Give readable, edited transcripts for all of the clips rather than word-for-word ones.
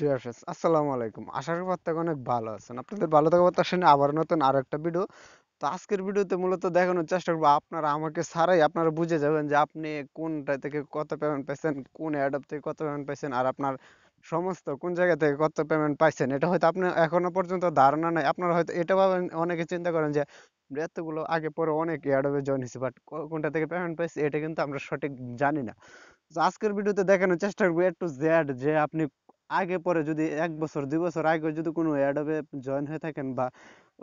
Tears আসসালামু আলাইকুম। আশা করি প্রত্যেকে অনেক ভালো আছেন। আপনাদের ভালো থাকা প্রত্যাশা নিয়ে আবার নতুন আরো একটা ভিডিও। তো আজকের ভিডিওতে মূলত দেখানোর চেষ্টা করবো আপনারা আমাকে ছাড়াই আপনারা বুঝে যাবেন যে আপনি কোনটা থেকে কত পেমেন্ট পাইছেন, কোন অ্যাডপ থেকে কত পেমেন্ট পাইছেন, আর আপনার সমস্ত কোন জায়গা থেকে কত পেমেন্ট পাইছেন। এটা হয়তো আপনি এখনো পর্যন্ত ধারণা নাই। আপনারা হয়তো এটা ভাবেন, অনেকে চিন্তা করেন যে এতগুলো আগে পরে অনেক অ্যাডবে জয়েন হয়েছে, বাট কোনটা থেকে পেমেন্ট পাইছে এটা কিন্তু আমরা সঠিক জানি না। তো আজকের ভিডিওতে দেখানোর চেষ্টা করবো এ টু জেড যে আপনি আগে পরে যদি ১ বছর ২ বছর আগে যদি কোনো অ্যাডবে জয়েন হয়ে থাকেন বা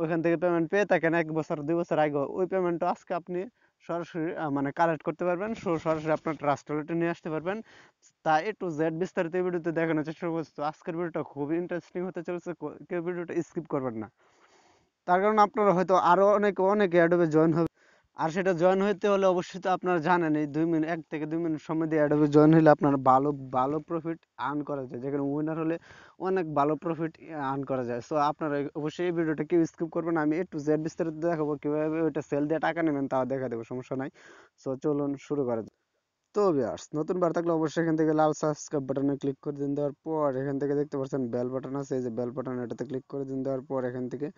ওইখান থেকে পেমেন্ট পেয়ে থাকেন ১ বছর ২ বছর আগে, ওই পেমেন্টটা আজকে আপনি সরাসরি মানে কালেক্ট করতে পারবেন, সরাসরি আপনার ট্রাস্ট ওয়ালেটে নিয়ে আসতে পারবেন। তা এ টু জেড বিস্তারিত এই ভিডিওতে দেখানোর চেষ্টা করছি। তো আজকের ভিডিওটা খুবই ইন্টারেস্টিং হতে চলেছে, কেউ ভিডিওটা স্কিপ করবেন না। তার কারণ আপনারা হয়তো আরো অনেক অ্যাডবে জয়েন হবে, আর সেটা জয়েন হইতে হলে অবশ্যই তো আপনারা জানেন এই ২ মিনিট ১ থেকে ২ মিনিট সময় দিয়ে অ্যাডবে জয়েন হলে আপনার ভালো ভালো প্রফিট আর্ন করা যায়, যেখানে উইনার হলে অনেক ভালো প্রফিট আর্ন করা যায়। সো আপনারা অবশ্যই এই ভিডিওটা কেউ স্কিপ করবেন না। আমি একটু জেড বিস্তারিত দেখাবো, কিভাবে ওইটা সেল দিয়ে টাকা নেবেন তাও দেখা দেবো, সমস্যা নাই। সো চলুন শুরু করা যাক। তো ভিউয়ার্স, নতুন বার থাকলে অবশ্যই এখান থেকে লাল সাবস্ক্রাইব বাটনে ক্লিক করে দিন। দেওয়ার পর এখান থেকে দেখতে পাচ্ছেন বেল বাটন আছে, এই যে বেল বাটন, এটাতে ক্লিক করে দিন। দেওয়ার পর এখান থেকে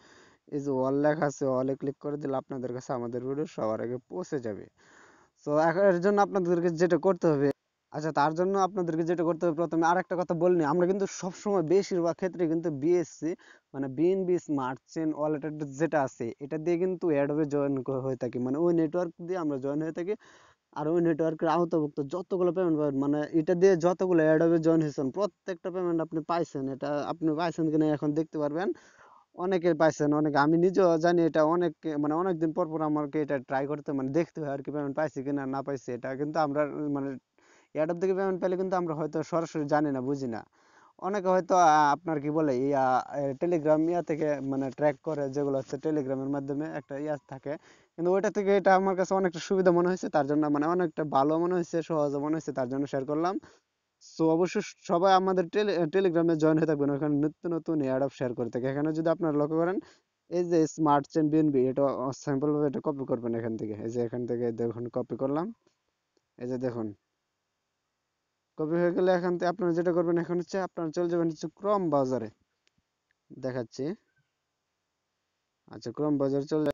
এই যে অল লেখা আছে, অলে ক্লিক করে দিলে আপনাদের কাছে আমাদের ভিডিও সবার আগে পৌঁছে যাবে। তো এখন এর জন্য আপনাদেরকে যেটা করতে হবে, আচ্ছা তার জন্য আপনাদেরকে যেটা করতে হবে, প্রথমে আরেকটা কথা বলিনি, আমরা কিন্তু সবসময় বেশিরভাগ ক্ষেত্রে কিন্তু বিএসসি মানে বিএনবি স্মার্ট চেন ওয়ালেট যেটা আছে এটা দিয়ে কিন্তু অ্যাডবে জয়েন হয়ে থাকি, মানে ওই নেটওয়ার্ক দিয়ে আমরা জয়েন হয়ে থাকি। আর ওই নেটওয়ার্কের আওতাভুক্ত যতগুলো পেমেন্ট পাবেন, মানে এটা দিয়ে যতগুলো অ্যাডবে জয়েন হয়েছেন প্রত্যেকটা পেমেন্ট আপনি পাইছেন। এটা আপনি পাইছেন কিনা এখন দেখতে পারবেন। অনেকে পাইছেন, অনেকে, আমি নিজেও জানি এটা, অনেক মানে অনেকদিন পর পর আমাকে এটা ট্রাই করতে মানে দেখতে হয় আর কি, পেমেন্ট পাইছি কিনা না পাইছি। এটা কিন্তু আমরা মানে এয়ারড্রপ থেকে পেমেন্ট পেলে কিন্তু আমরা হয়তো সরাসরি জানি না, বুঝি না। অনেকে হয়তো আপনার কি বলে টেলিগ্রাম থেকে মানে ট্র্যাক করে, যেগুলো হচ্ছে টেলিগ্রামের মাধ্যমে একটা থাকে, কিন্তু ওইটা থেকে এটা আমার কাছে অনেকটা সুবিধা মনে হয়েছে, তার জন্য মানে অনেকটা ভালো মনে হয়েছে, সহজ মনে হয়েছে, তার জন্য শেয়ার করলাম। সো অবশ্যই সবাই আমাদের টেলিগ্রামে জয়েন হয়ে থাকবেন, ওখানে নিত্য নতুন এয়ারড্রপ শেয়ার করে থাকে। এখানে যদি আপনারা লক্ষ্য করেন, এই যে স্মার্ট চেন বিএনবি, এটা স্যাম্পল ভাবে এটা কপি করবেন এখান থেকে, এই যে এখান থেকে দেখুন কপি করলাম, এই যে দেখুন কপি হয়ে গেলে এখান থেকে আপনারা যেটা করবেন এখন হচ্ছে আপনারা চলে যাবেন হচ্ছে ক্রোম ব্রাউজারে, দেখাচ্ছি। আচ্ছা ক্রোম ব্রাউজার চলে,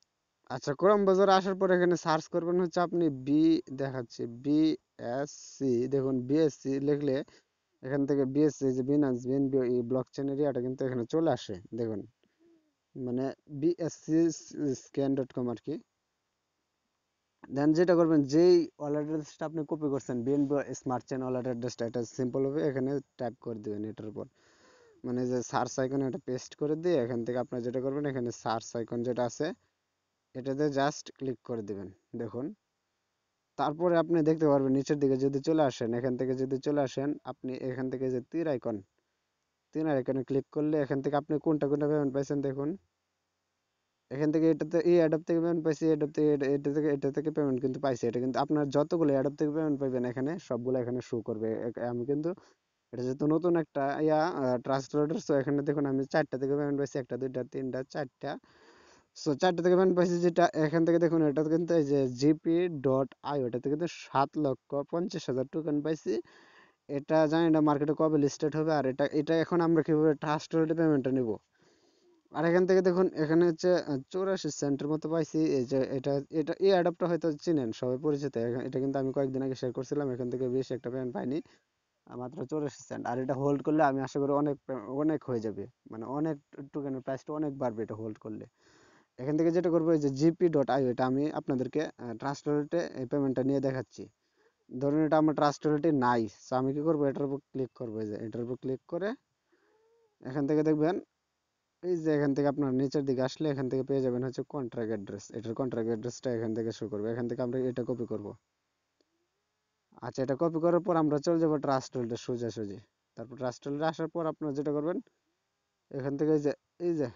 আচ্ছা ক্রোম ব্রাউজারে আসার পর এখানে সার্চ করবেন হচ্ছে আপনি দেখাচ্ছি বিএসসি, দেখুন বিএসসি লিখলে এখান থেকে বিএসসি যে বিনান্স বিএনবি এই ব্লক চেন এরিয়াটা কিন্তু এখানে চলে আসে, দেখুন মানে বিএসসি scan.com আর কি। দেন যেটা করবেন, যেই ওয়ালেট অ্যাড্রেসটা আপনি কপি করছেন বিএনবি স্মার্ট চেন ওয়ালেট অ্যাড্রেসটা, এটা সিম্পল হবে এখানে টাইপ করে দিবেন এটার উপর, মানে যে সার্চ আইকনে এটা পেস্ট করে দিয়ে এখান থেকে আপনারা যেটা করবেন, এখানে সার্চ আইকন যেটা আছে এটাতে জাস্ট ক্লিক করে দিবেন। দেখুন তারপরে আপনি দেখতে পারবেন নিচের দিকে যদি চলে আসেন, এখান থেকে যদি চলে আসেন আপনি এখান থেকে যে তীর আইকনে ক্লিক করলে এখান থেকে আপনি কোনটা কোনটা পেমেন্ট পাইছেন দেখুন। এখান থেকে এটাতে এই অ্যাডপ থেকে পেমেন্ট পাইছি, অ্যাডপ থেকে এটা থেকে পেমেন্ট কিন্তু পাইছি। এটা কিন্তু আপনার যতগুলো অ্যাডপ থেকে পেমেন্ট পাইবেন এখানে সবগুলো এখানে শো করবে। আমি কিন্তু এটা যেহেতু নতুন একটা ট্রাস্ট ওয়ালেট, সো এখানে দেখুন আমি ৪টা থেকে পেমেন্ট পাইছি, ১টা ২টা ৩টা ৪টা। সো ৪টা থেকে পেমেন্ট পাইছি, যেটা এখান থেকে দেখুন এটা কিন্তু এই যে gp.io, এটাতে কিন্তু ৭,৫০,০০০ টোকেন পাইছি। এটা জানি না মার্কেটে কবে লিস্টেড হবে, আর এটা এটা এখন আমরা কিভাবে ট্রাস্ট ওয়ালেটে পেমেন্টটা নিব। আর এখান থেকে দেখুন এখানে হচ্ছে ৮৪ সেন্টের মতো পাইছি। এই যে এটা এটা এই অ্যাডাপটা হয়তো চিনেন, সবাই পরিচিত। এটা কিন্তু আমি কয়েকদিন আগে শেয়ার করছিলাম, এখান থেকে বেশি একটা পেমেন্ট পাইনি, মাত্র ৮৪ সেন্ট। আর এটা হোল্ড করলে আমি আশা করি অনেক অনেক হয়ে যাবে, মানে অনেক টোকেনের প্রাইসটা অনেক বাড়বে এটা হোল্ড করলে। এখান থেকে যেটা করবো, এই যে gp.io, এটা আমি আপনাদেরকে ট্রাস্ট ওয়ালেটে এই পেমেন্টটা নিয়ে দেখাচ্ছি। ধরুন এটা আমার ট্রাস্ট ওয়ালেটে নাই, সো আমি কি করবো, এটার উপর ক্লিক করবো, এই যে এটার উপর ক্লিক করে এখান থেকে দেখবেন, এই যে এখান থেকে আপনার নিচের দিকে আসলে এখান থেকে পেয়ে যাবেন হচ্ছে কন্ট্রাক্ট অ্যাড্রেস, এটার কন্ট্রাক্ট অ্যাড্রেসটা এখান থেকে শো করবে। এখান থেকে আমরা এটা কপি করব। আচ্ছা এটা কপি করার পর আমরা চলে যাবো ট্রাস্ট ওয়ালেটে সোজাসুজি। তারপর ট্রাস্ট ওয়ালেটে আসার পর আপনারা যেটা করবেন, এখান থেকে এই যে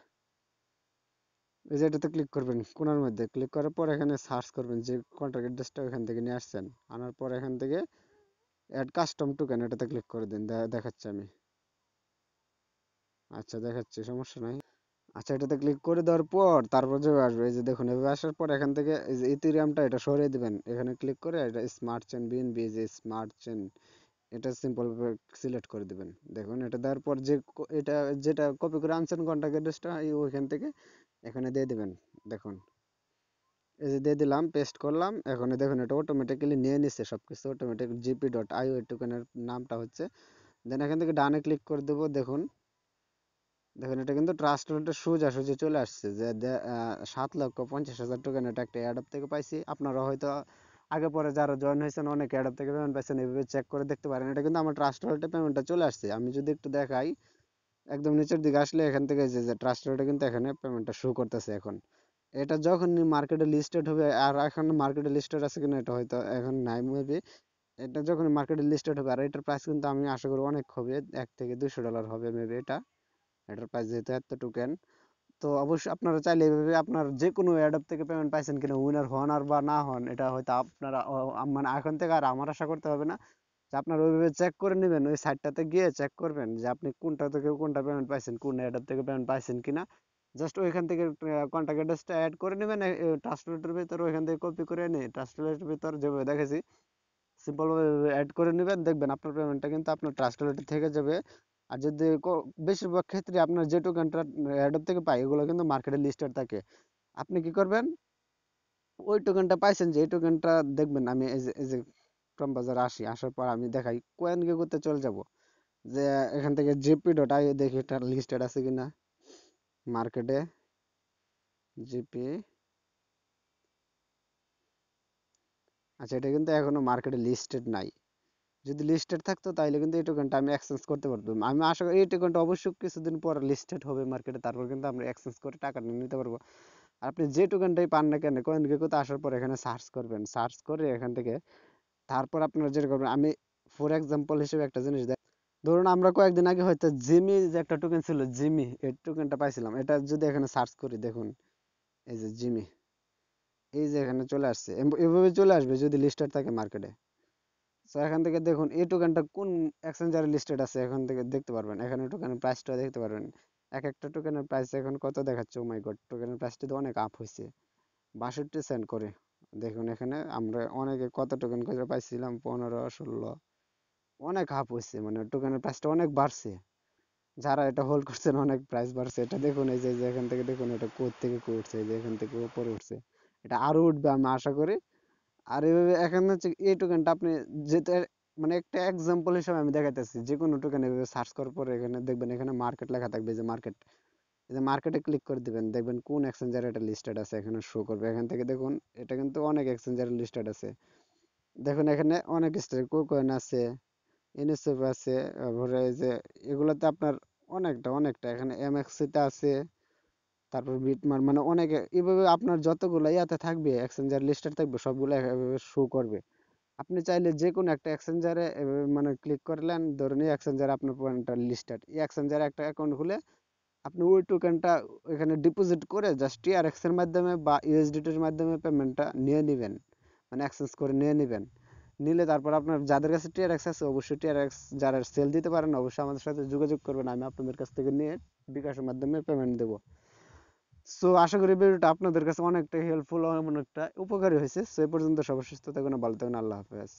এই যে এটাতে ক্লিক করবেন, কোণার মধ্যে ক্লিক করার পর এখানে সার্চ করবেন যে কন্ট্রাক্ট অ্যাড্রেসটা এখান থেকে নিয়ে আসছেন, আনার পর এখান থেকে অ্যাড কাস্টম টোকেন এটাতে ক্লিক করে দিন। দেখাচ্ছি আমি, আচ্ছা দেখাচ্ছি, সমস্যা নাই। আচ্ছা এটাতে ক্লিক করে দেওয়ার পর তারপর যে আসবে, এই যে দেখুন এভাবে আসার পর এখান থেকে এই যে ইথেরিয়ামটা এটা সরিয়ে দিবেন, এখানে ক্লিক করে এটা স্মার্ট চেন বিএনবি, যে স্মার্ট চেন এটা সিম্পল ভাবে সিলেক্ট করে দিবেন। দেখুন এটা দেওয়ার পর যে এটা যেটা কপি করে আনছেন কন্টাক্ট অ্যাড্রেসটা ওইখান থেকে এখানে দিয়ে দিবেন। দেখুন এই যে দিয়ে দিলাম, পেস্ট করলাম। এখন দেখুন এটা অটোমেটিক্যালি নিয়ে নিচ্ছে সবকিছু, অটোমেটিক gp.io এর টোকেনের নামটা হচ্ছে। দেন এখান থেকে ডানে ক্লিক করে দেবো। দেখুন দেখুন এটা কিন্তু ট্রাস্ট ওয়ালেটে সোজাসুজি চলে আসছে যে 7,50,000 টোকেন এটা একটা অ্যাডপ থেকে পাইছি। আপনারা হয়তো আগে পরে যারা জয়েন হয়েছেন অনেক অ্যাডপ থেকে পেমেন্ট পাইছেন, এভাবে চেক করে দেখতে পারেন। এটা কিন্তু আমার ট্রাস্ট ওয়ালেটে পেমেন্টটা চলে আসছে। আমি যদি একটু দেখাই, একদম নিচের দিকে আসলে এখান থেকে যে ট্রাস্ট ওয়ালেটে কিন্তু এখানে পেমেন্টটা শো করতেছে এখন। এটা যখনই মার্কেটে লিস্টেড হবে, আর এখন মার্কেটে লিস্টেড আছে কিনা এটা হয়তো এখন নাই মেবি। এটা যখন মার্কেটে লিস্টেড হবে, আর এটার প্রাইস কিন্তু আমি আশা করি অনেক হবে, $1 থেকে $200 হবে মেবি এটা। এটার প্রাইস যেহেতু এত টোকেন, তো অবশ্যই আপনারা চাইলে এভাবে আপনার যে কোনো অ্যাডপ থেকে পেমেন্ট পাইছেন কিনা, উইনার হন আর বা না হন, এটা হয়তো আপনারা মানে এখন থেকে আর আমার আশা করতে হবে না। যে আপনারা ওইভাবে চেক করে নেবেন, ওই সাইটটাতে গিয়ে চেক করবেন যে আপনি কোনটা থেকে কোনটা পেমেন্ট পাইছেন, কোন অ্যাডপ থেকে পেমেন্ট পাইছেন কিনা। জাস্ট ওইখান থেকে কন্ট্যাক্ট অ্যাড্রেসটা অ্যাড করে নেবেন ট্রাস্টলেটের ভিতর, ওইখান থেকে কপি করে নিয়ে ট্রাস্টলেটের ভিতর যেভাবে দেখেছি সিম্পল ভাবে অ্যাড করে নেবেন। দেখবেন আপনার পেমেন্টটা কিন্তু আপনার ট্রাস্টলেটে থেকে যাবে। আর যদি বেশিরভাগ ক্ষেত্রে আপনার যে টোকেনটা অ্যাডপ থেকে পাই এগুলো কিন্তু মার্কেটে লিস্টেড থাকে। আপনি কি করবেন, ওই টোকেনটা পাইছেন যে এই টোকেনটা দেখবেন, আমি এই যে ক্রম বাজারে আসার পর আমি দেখাই কয়েন কি করতে চলে যাব, যে এখান থেকে জিপি.আইও দেখি এটা লিস্টেড আছে কিনা মার্কেটে। জিপি, আচ্ছা এটা কিন্তু এখনো মার্কেটে লিস্টেড নাই। যদি লিস্টেড থাকতো তাহলে কিন্তু এই টোকেনটা আমি এক্সচেঞ্জ করতে পারতাম। আমি আশা করি এই টোকেনটা অবশ্যই কিছুদিন পর লিস্টেড হবে মার্কেটে, তারপর কিন্তু আমরা এক্সচেঞ্জ করে টাকাটা নিতে পারবো। আর আপনি যে টোকেনটাই পান না কেন, কয়েন গেকোতে আসার পর এখানে সার্চ করবেন, সার্চ করে এখান থেকে তারপর আপনারা যেটা করবেন, আমি ফর এক্সাম্পল হিসেবে একটা জিনিস দেখ, ধরুন আমরা কয়েকদিন আগে হয়তো জিমি যে একটা টোকেন ছিল, জিমি এই টোকেনটা পাইছিলাম। এটা যদি এখানে সার্চ করি, দেখুন এই যে জিমি, এই যে এখানে চলে আসছে, এভাবে চলে আসবে যদি লিস্টেড থাকে মার্কেটে। তো এখান থেকে দেখুন এই টোকেনটা কোন এক্সচেঞ্জারে লিস্টেড আছে, এখান থেকে দেখতে পারবেন। এখানে টোকেনের প্রাইসটা দেখতে পারবেন, এক একটা টোকেনের প্রাইস এখন কত দেখাচ্ছে। ও মাই গড, টোকেনের প্রাইসটা তো অনেক আপ হয়েছে, 62 সেন্ট করে। দেখুন এখানে আমরা অনেকে কত টোকেন করে পাইছিলাম, 15, 16, অনেক আপ হয়েছে, মানে টোকেনের প্রাইসটা অনেক বাড়ছে। যারা এটা হোল্ড করছেন অনেক প্রাইস বাড়ছে। এটা দেখুন এই যে এখান থেকে দেখুন এটা কোথ থেকে উঠছে, এই যে এখান থেকে উপরে উঠছে। এটা আরো উঠবে আমি আশা করি। আর এইভাবে এখন হচ্ছে এই টোকেনটা আপনি যেটা, মানে একটা এক্সাম্পল হিসেবে আমি দেখাইতেছি, যে কোনো টোকেন এভাবে সার্চ করার পরে এখানে দেখবেন এখানে মার্কেট লেখা থাকবে, যে মার্কেট, এই যে মার্কেটে ক্লিক করে দিবেন, দেখবেন কোন এক্সচেঞ্জারে এটা লিস্টেড আছে এখানে শো করবে। এখান থেকে দেখুন এটা কিন্তু অনেক এক্সচেঞ্জারে লিস্টেড আছে। দেখুন এখানে অনেক কোকয়েন আছে, ইউনিসেফ আছে, তারপরে এই যে এগুলাতে আপনার অনেকটা এখানে এমএক্সি তে আছে, তারপর বিটমার, মানে অনেকে এইভাবে আপনার যতগুলো ইয়াতে থাকবে এক্সচেঞ্জার লিস্টেড থাকবে সবগুলো এভাবে শো করবে। আপনি চাইলে যে কোনো একটা এক্সচেঞ্জারে মানে ক্লিক করলেন, ধরুন এই এক্সচেঞ্জারে আপনার পয়েন্টটা লিস্টেড, এই এক্সচেঞ্জারে একটা অ্যাকাউন্ট খুলে আপনি ওই টোকেনটা এখানে ডিপোজিট করে জাস্ট টিআরএক্স এর মাধ্যমে বা ইউএসডিটির মাধ্যমে পেমেন্টটা নিয়ে নেবেন, মানে এক্সচেঞ্জ করে নিয়ে নেবেন। নিলে তারপর আপনার যাদের কাছে টিআরএক্স আছে অবশ্যই টিআরএক্স যারা সেল দিতে পারেন অবশ্যই আমাদের সাথে যোগাযোগ করবেন, আমি আপনাদের কাছ থেকে নিয়ে বিকাশের মাধ্যমে পেমেন্ট দেবো। সো আশা করি ভিডিওটা আপনাদের কাছে অনেকটা হেল্পফুল, অনেকটা উপকারী হয়েছে। সো এই পর্যন্ত সবাই সুস্থ থাকুন, ভালো থাকুন, আল্লাহ হাফেজ।